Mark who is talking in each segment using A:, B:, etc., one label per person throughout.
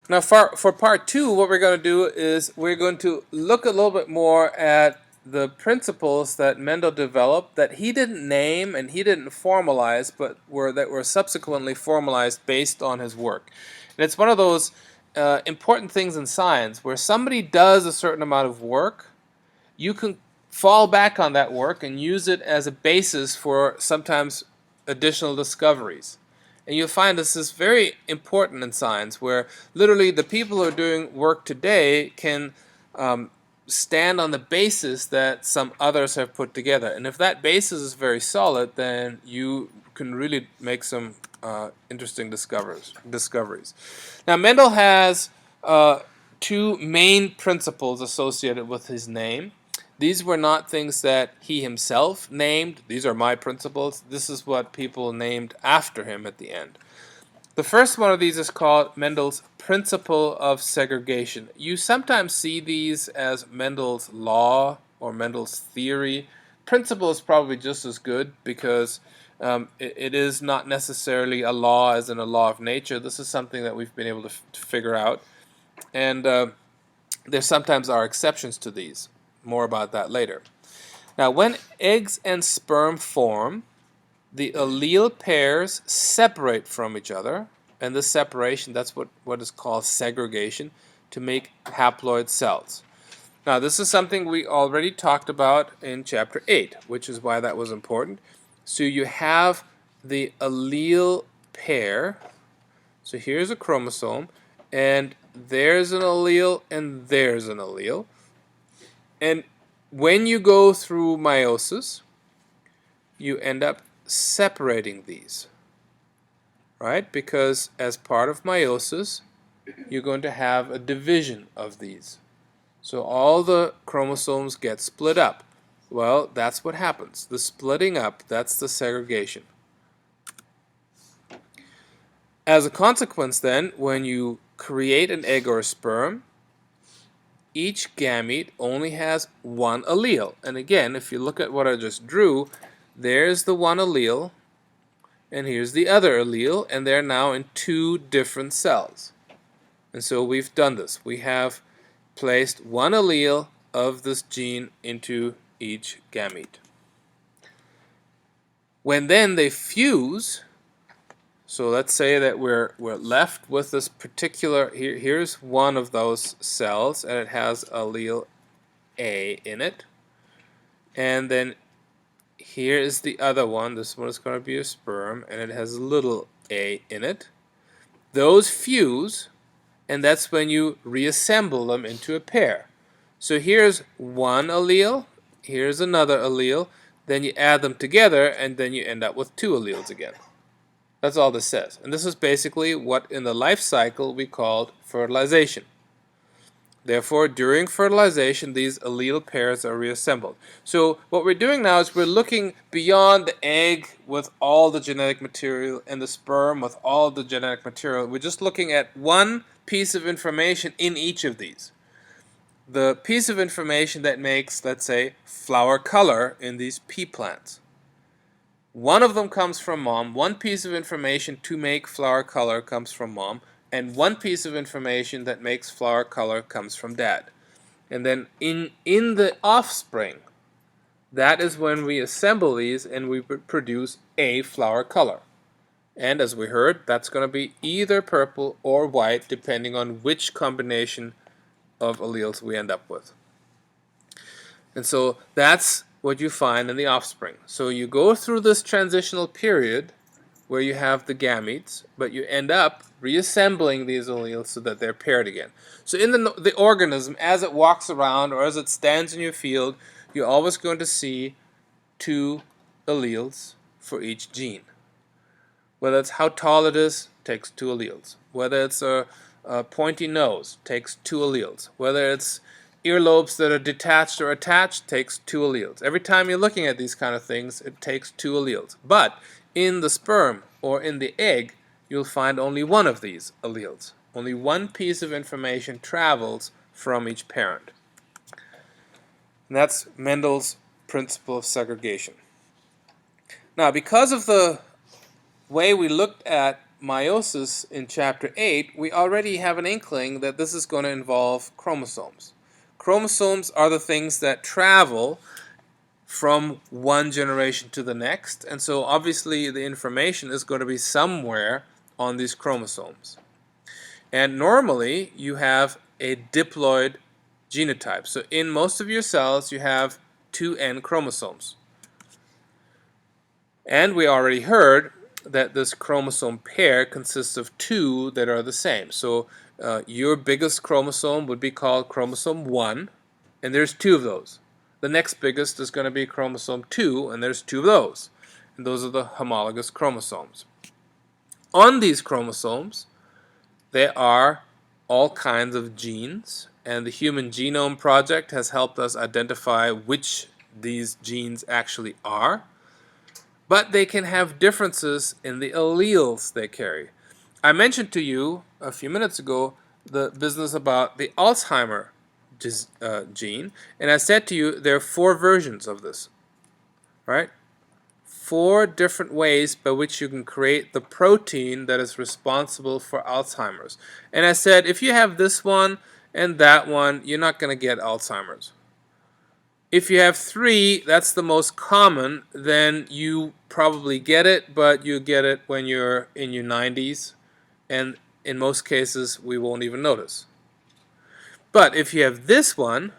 A: Now for part two, what we're going to do is we're going to look a little bit more at the principles that Mendel developed that he didn't name and he didn't formalize, but were subsequently formalized based on his work. And it's one of those important things in science where somebody does a certain amount of work, you can fall back on that work and use it as a basis for sometimes additional discoveries. And you'll find this is very important in science, where literally the people who are doing work today can stand on the basis that some others have put together. And if that basis is very solid, then you can really make some interesting discoveries. Now, Mendel has two main principles associated with his name. These were not things that he himself named. These are my principles. This is what people named after him at the end. The first one of these is called Mendel's principle of segregation. You sometimes see these as Mendel's law or Mendel's theory. Principle is probably just as good because it is not necessarily a law as in a law of nature. This is something that we've been able to figure out. And there sometimes are exceptions to these. More about that later. Now, when eggs and sperm form, the allele pairs separate from each other, and this separation, that's what is called segregation, to make haploid cells. Now, this is something we already talked about in chapter 8, which is why that was important. So you have the allele pair. So here's a chromosome, and there's an allele, and there's an allele. And when you go through meiosis, you end up separating these, right? Because as part of meiosis, you're going to have a division of these. So all the chromosomes get split up. Well, that's what happens. The splitting up, that's the segregation. As a consequence then, when you create an egg or a sperm, each gamete only has one allele. And again, if you look at what I just drew, there's the one allele, and here's the other allele, and they're now in two different cells. And so we've done this. We have placed one allele of this gene into each gamete. When then they fuse, so let's say that we're left with this particular, here's one of those cells, and it has allele A in it. And then here is the other one. This one is going to be a sperm, and it has a little a in it. Those fuse, and that's when you reassemble them into a pair. So here's one allele, here's another allele, then you add them together, and then you end up with two alleles again. That's all this says. And this is basically what in the life cycle we called fertilization. Therefore, during fertilization, these allele pairs are reassembled. So what we're doing now is we're looking beyond the egg with all the genetic material and the sperm with all the genetic material. We're just looking at one piece of information in each of these. The piece of information that makes, let's say, flower color in these pea plants. One of them comes from mom. One piece of information to make flower color comes from mom. And one piece of information that makes flower color comes from dad. And then in the offspring, that is when we assemble these and we produce a flower color. And as we heard, that's going to be either purple or white, depending on which combination of alleles we end up with. And so that's what you find in the offspring. So you go through this transitional period where you have the gametes, but you end up reassembling these alleles so that they're paired again. So in the organism, as it walks around or as it stands in your field, you're always going to see two alleles for each gene. Whether it's how tall it is, takes two alleles. Whether it's a pointy nose, takes two alleles. Whether it's earlobes that are detached or attached, takes two alleles. Every time you're looking at these kind of things, it takes two alleles. But in the sperm or in the egg, you'll find only one of these alleles. Only one piece of information travels from each parent. And that's Mendel's principle of segregation. Now, because of the way we looked at meiosis in chapter 8, we already have an inkling that this is going to involve chromosomes. Chromosomes are the things that travel from one generation to the next, and so obviously the information is going to be somewhere on these chromosomes. And normally you have a diploid genotype. So in most of your cells you have 2N chromosomes. And we already heard that this chromosome pair consists of two that are the same. So your biggest chromosome would be called chromosome 1, and there's two of those. The next biggest is going to be chromosome 2, and there's two of those. And those are the homologous chromosomes. On these chromosomes, there are all kinds of genes, and the Human Genome Project has helped us identify which these genes actually are. But they can have differences in the alleles they carry. I mentioned to you a few minutes ago the business about the Alzheimer gene, and I said to you there are 4 versions of this, right? 4 different ways by which you can create the protein that is responsible for Alzheimer's. And I said if you have this one and that one, you're not going to get Alzheimer's. If you have 3, that's the most common, then you probably get it, but you get it when you're in your 90s, and in most cases we won't even notice. But if you have this one,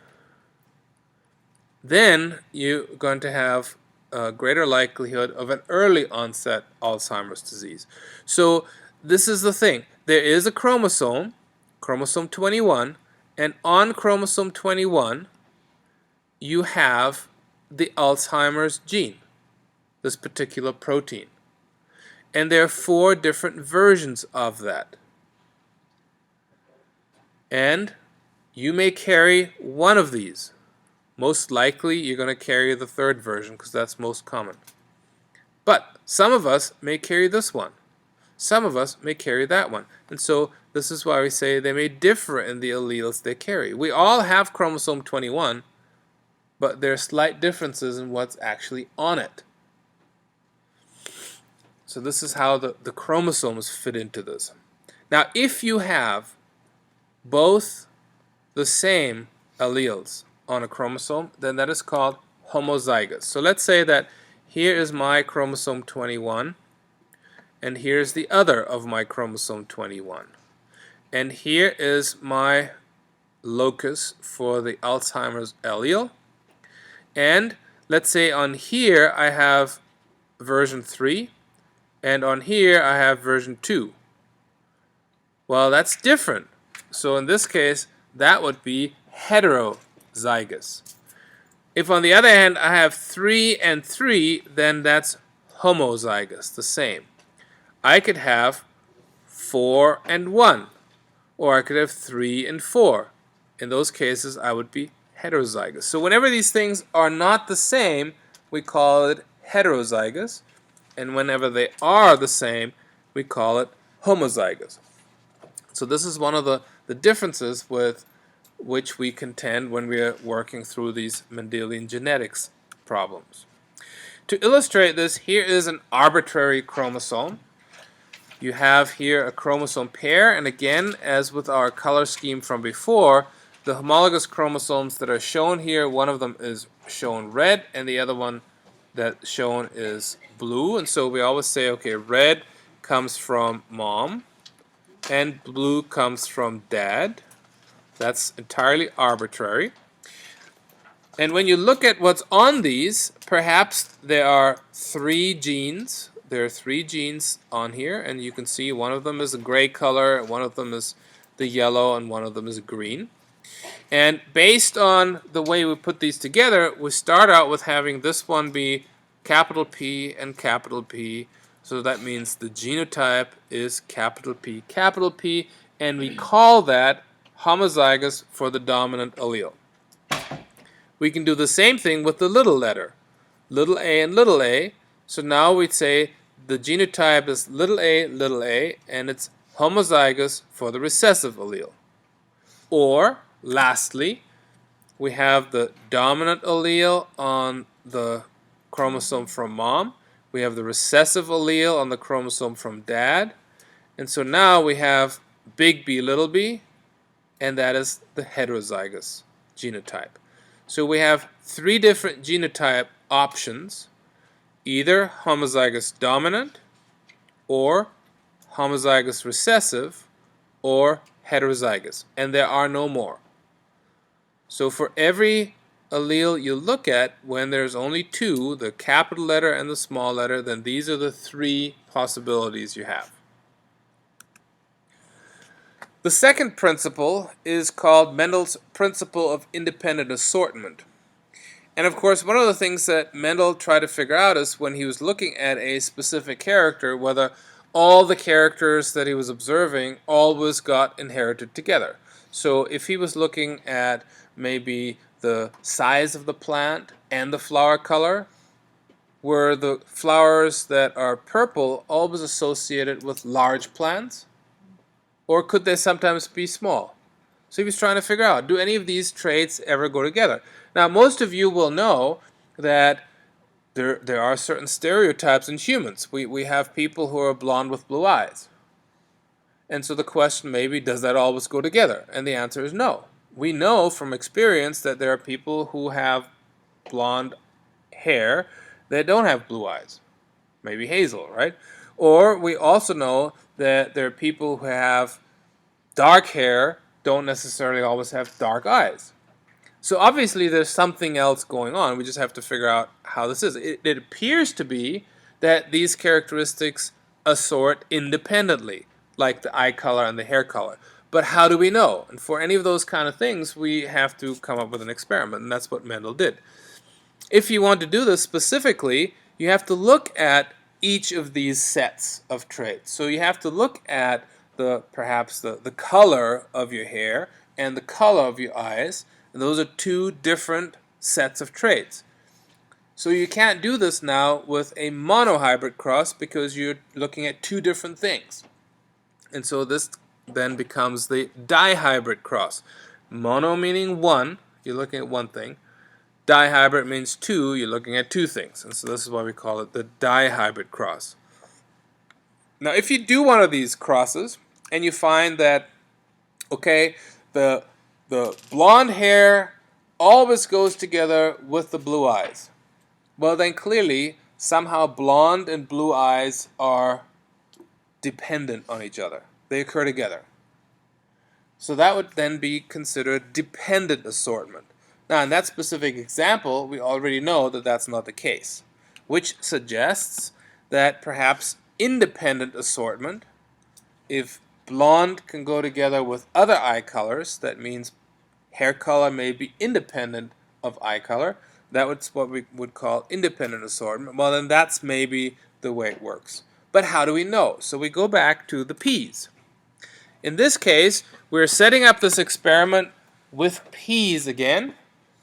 A: then you're going to have a greater likelihood of an early onset Alzheimer's disease. So this is the thing. There is a chromosome, chromosome 21, and on chromosome 21 you have the Alzheimer's gene, this particular protein. And there are 4 different versions of that. And you may carry one of these. Most likely you're going to carry the 3rd version because that's most common. But some of us may carry this one. Some of us may carry that one. And so this is why we say they may differ in the alleles they carry. We all have chromosome 21, but there are slight differences in what's actually on it. So this is how the chromosomes fit into this. Now, if you have both the same alleles on a chromosome, then that is called homozygous. So let's say that here is my chromosome 21, and here's the other of my chromosome 21. And here is my locus for the Alzheimer's allele. And let's say on here I have version 3, and on here I have version 2. Well, that's different. So in this case, that would be heterozygous. If on the other hand I have 3 and 3, then that's homozygous, the same. I could have 4 and 1, or I could have 3 and 4. In those cases, I would be heterozygous. So whenever these things are not the same, we call it heterozygous, and whenever they are the same, we call it homozygous. So this is one of the differences with which we contend when we are working through these Mendelian genetics problems. To illustrate this, here is an arbitrary chromosome. You have here a chromosome pair, and again, as with our color scheme from before, the homologous chromosomes that are shown here, one of them is shown red and the other one that's shown is blue. And so we always say, okay, red comes from mom and blue comes from dad. That's entirely arbitrary. And when you look at what's on these, perhaps there are 3 genes. There are 3 genes on here, and you can see one of them is a gray color, one of them is the yellow, and one of them is green. And based on the way we put these together, we start out with having this one be capital P and capital P. So that means the genotype is capital P, and we call that homozygous for the dominant allele. We can do the same thing with the little letter, little a and little a. So now we'd say the genotype is little a, and it's homozygous for the recessive allele. Or, lastly, we have the dominant allele on the chromosome from mom. We have the recessive allele on the chromosome from dad. And so now we have big B, little b, and that is the heterozygous genotype. So we have 3 different genotype options, either homozygous dominant, or homozygous recessive, or heterozygous, and there are no more. So for every allele you look at, when there's only 2, the capital letter and the small letter, then these are the 3 possibilities you have. The second principle is called Mendel's principle of independent assortment. And of course, one of the things that Mendel tried to figure out is when he was looking at a specific character, whether all the characters that he was observing always got inherited together. So if he was looking at maybe the size of the plant and the flower color, were the flowers that are purple always associated with large plants? Or could they sometimes be small? So he was trying to figure out, do any of these traits ever go together? Now, most of you will know that there are certain stereotypes in humans. We have people who are blonde with blue eyes. And so the question maybe, does that always go together? And the answer is no. We know from experience that there are people who have blonde hair that don't have blue eyes. Maybe hazel, right? Or we also know that there are people who have dark hair, don't necessarily always have dark eyes. So obviously there's something else going on. We just have to figure out how this is. It appears to be that these characteristics assort independently, like the eye color and the hair color. But how do we know? And for any of those kind of things, we have to come up with an experiment, and that's what Mendel did. If you want to do this specifically, you have to look at each of these sets of traits. So you have to look at perhaps the color of your hair and the color of your eyes, and those are 2 different sets of traits. So you can't do this now with a monohybrid cross because you're looking at 2 different things. And so this then becomes the dihybrid cross. Mono meaning 1, you're looking at 1 thing. Dihybrid means 2, you're looking at 2 things. And so this is why we call it the dihybrid cross. Now if you do one of these crosses and you find that, okay, the blonde hair always goes together with the blue eyes, well then clearly somehow blonde and blue eyes are dependent on each other. They occur together. So that would then be considered dependent assortment. Now in that specific example, we already know that that's not the case, which suggests that perhaps independent assortment, if blonde can go together with other eye colors, that means hair color may be independent of eye color, that's what we would call independent assortment. Well then that's maybe the way it works. But how do we know? So we go back to the P's. In this case, we're setting up this experiment with P's again,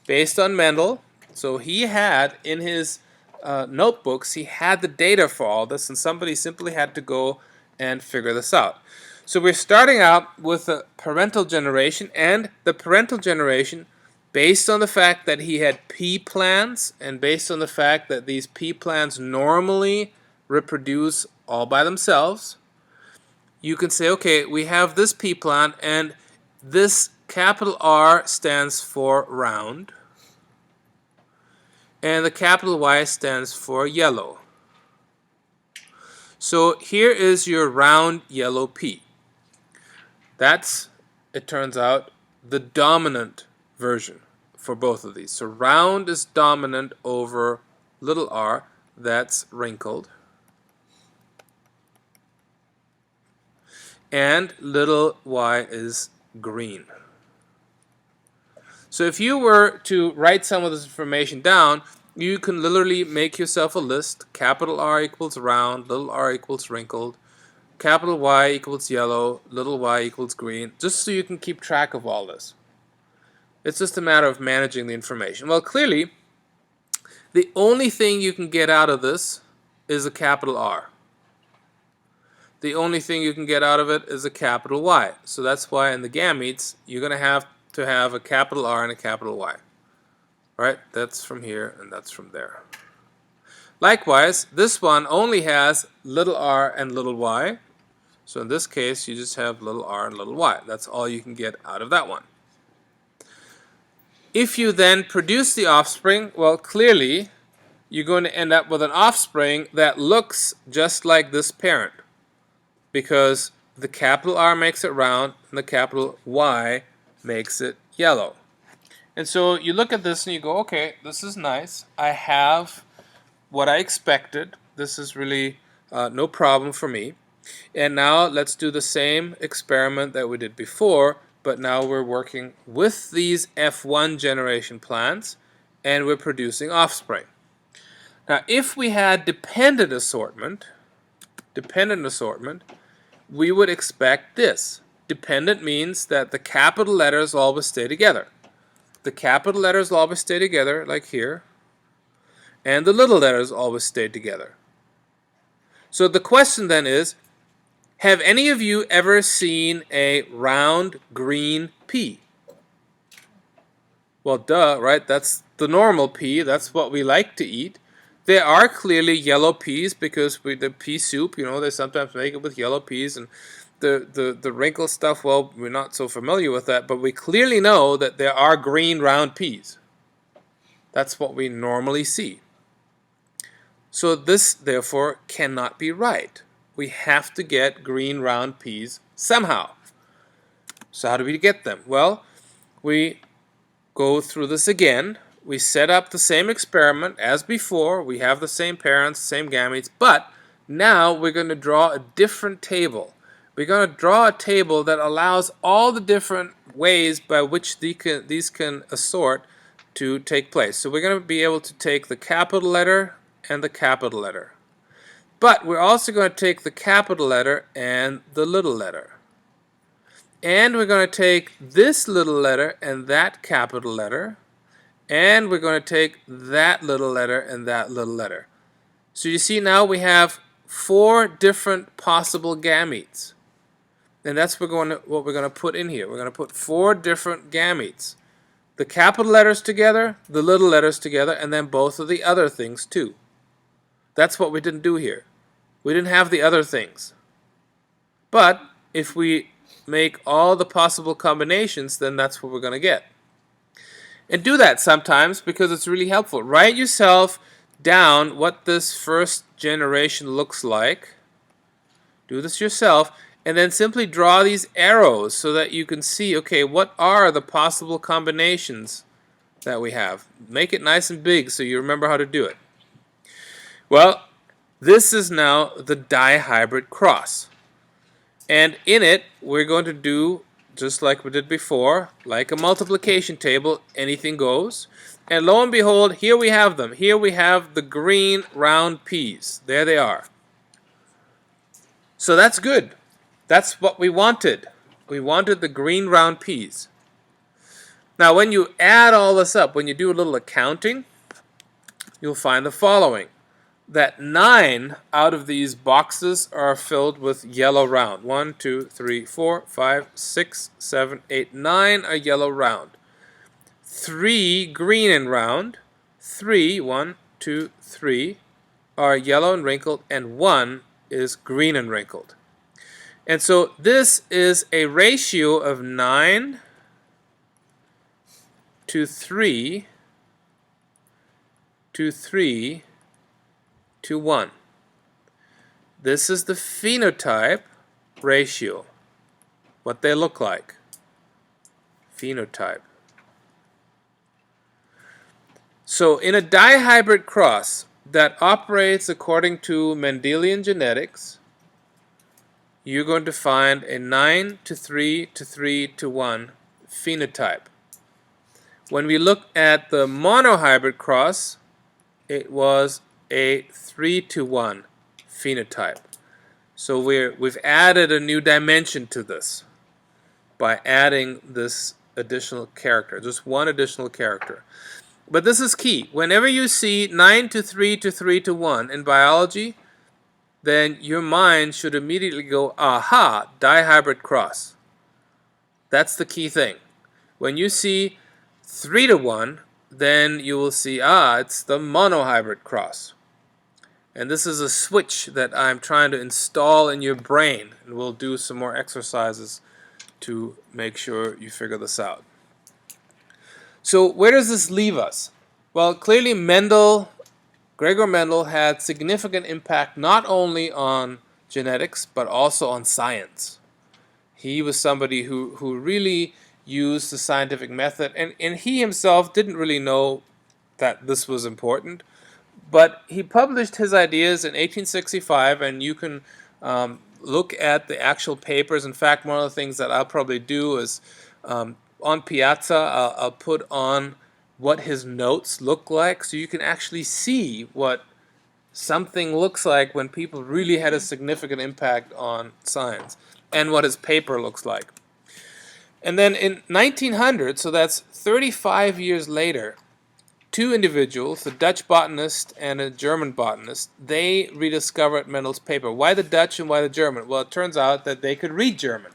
A: based on Mendel. So he had in his notebooks, he had the data for all this, and somebody simply had to go and figure this out. So we're starting out with the parental generation, and the parental generation, based on the fact that he had P plants, and based on the fact that these P plants normally reproduce all by themselves, you can say, okay, we have this P plant, and this capital R stands for round, and the capital Y stands for yellow. So here is your round yellow P. That's, it turns out, the dominant version for both of these. So round is dominant over little r, that's wrinkled. And little y is green. So if you were to write some of this information down, you can literally make yourself a list. Capital R equals round, little r equals wrinkled, capital Y equals yellow, little y equals green, just so you can keep track of all this. It's just a matter of managing the information. Well, clearly, the only thing you can get out of this is a capital R. The only thing you can get out of it is a capital Y. So that's why in the gametes, you're going to have a capital R and a capital Y. Right? That's from here and that's from there. Likewise, this one only has little r and little y. So in this case, you just have little r and little y. That's all you can get out of that one. If you then produce the offspring, well, clearly you're going to end up with an offspring that looks just like this parent, because the capital R makes it round and the capital Y makes it yellow. And so you look at this and you go, okay, this is nice. I have what I expected. This is really no problem for me. And now let's do the same experiment that we did before, but now we're working with these F1 generation plants and we're producing offspring. Now if we had dependent assortment, we would expect this. Dependent means that the capital letters always stay together. The capital letters always stay together, like here, and the little letters always stay together. So the question then is, have any of you ever seen a round green pea? Well, duh, right? That's the normal pea. That's what we like to eat. There are clearly yellow peas because the pea soup, they sometimes make it with yellow peas, and the wrinkle stuff, well, we're not so familiar with that, but we clearly know that there are green round peas. That's what we normally see. So this, therefore, cannot be right. We have to get green round peas somehow. So how do we get them? Well, we go through this again. We set up the same experiment as before. We have the same parents, same gametes, but now we're going to draw a different table. We're going to draw a table that allows all the different ways by which these can assort to take place. So we're going to be able to take the capital letter and the capital letter. But we're also going to take the capital letter and the little letter. And we're going to take this little letter and that capital letter. And we're going to take that little letter and that little letter. So you see now we have 4 different possible gametes. And that's what we're going to put in here. We're going to put 4 different gametes. The capital letters together, the little letters together, and then both of the other things too. That's what we didn't do here. We didn't have the other things. But if we make all the possible combinations, then that's what we're going to get. And do that sometimes because it's really helpful. Write yourself down what this first generation looks like. Do this yourself. And then simply draw these arrows so that you can see, okay, what are the possible combinations that we have. Make it nice and big so you remember how to do it. Well, this is now the dihybrid cross. And in it, we're going to do just like we did before, like a multiplication table, anything goes. And lo and behold, here we have them. Here we have the green round peas. There they are. So that's good. That's what we wanted. We wanted the green round peas. Now when you add all this up, when you do a little accounting, you'll find the following. That 9 out of these boxes are filled with yellow round. 1, 2, 3, 4, 5, 6, 7, 8, 9 are yellow round. 3 green and round. 3, 1, 2, 3 are yellow and wrinkled, and 1 is green and wrinkled. And so this is a ratio of 9 to 3 to 3 to 1. This is the phenotype ratio, what they look like. Phenotype. So in a dihybrid cross that operates according to Mendelian genetics, you're going to find a 9 to 3 to 3 to 1 phenotype. When we look at the monohybrid cross, it was a 3 to 1 phenotype. So we've added a new dimension to this by adding this additional character, just one additional character. But this is key. Whenever you see 9 to 3 to 3 to 1 in biology, then your mind should immediately go, aha, dihybrid cross. That's the key thing. When you see 3 to 1, then you will see, it's the monohybrid cross. And this is a switch that I'm trying to install in your brain. And we'll do some more exercises to make sure you figure this out. So where does this leave us? Well, clearly Gregor Mendel had significant impact not only on genetics, but also on science. He was somebody who really used the scientific method, and he himself didn't really know that this was important. But he published his ideas in 1865, and you can look at the actual papers. In fact, one of the things that I'll probably do is on Piazza, I'll put on what his notes look like, so you can actually see what something looks like when people really had a significant impact on science, and what his paper looks like. And then in 1900, so that's 35 years later, two individuals, a Dutch botanist and a German botanist, they rediscovered Mendel's paper. Why the Dutch and why the German? Well, it turns out that they could read German.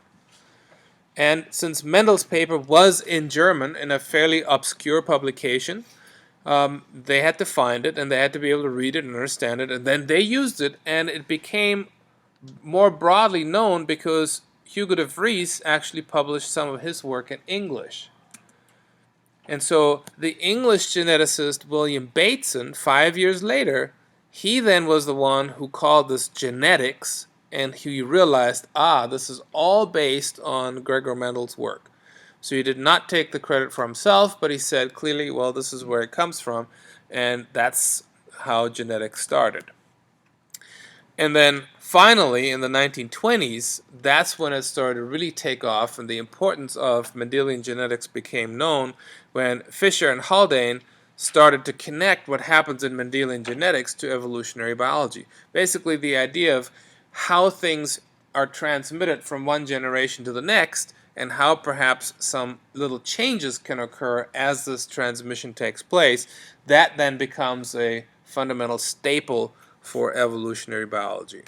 A: And since Mendel's paper was in German in a fairly obscure publication, they had to find it, and they had to be able to read it and understand it, and then they used it, and it became more broadly known because Hugo de Vries actually published some of his work in English. And so the English geneticist William Bateson, 5 years later, he then was the one who called this genetics, and he realized, this is all based on Gregor Mendel's work. So he did not take the credit for himself, but he said clearly, well, this is where it comes from, and that's how genetics started. And then finally, in the 1920s, that's when it started to really take off, and the importance of Mendelian genetics became known when Fisher and Haldane started to connect what happens in Mendelian genetics to evolutionary biology. Basically, the idea of how things are transmitted from one generation to the next, and how perhaps some little changes can occur as this transmission takes place. That then becomes a fundamental staple for evolutionary biology.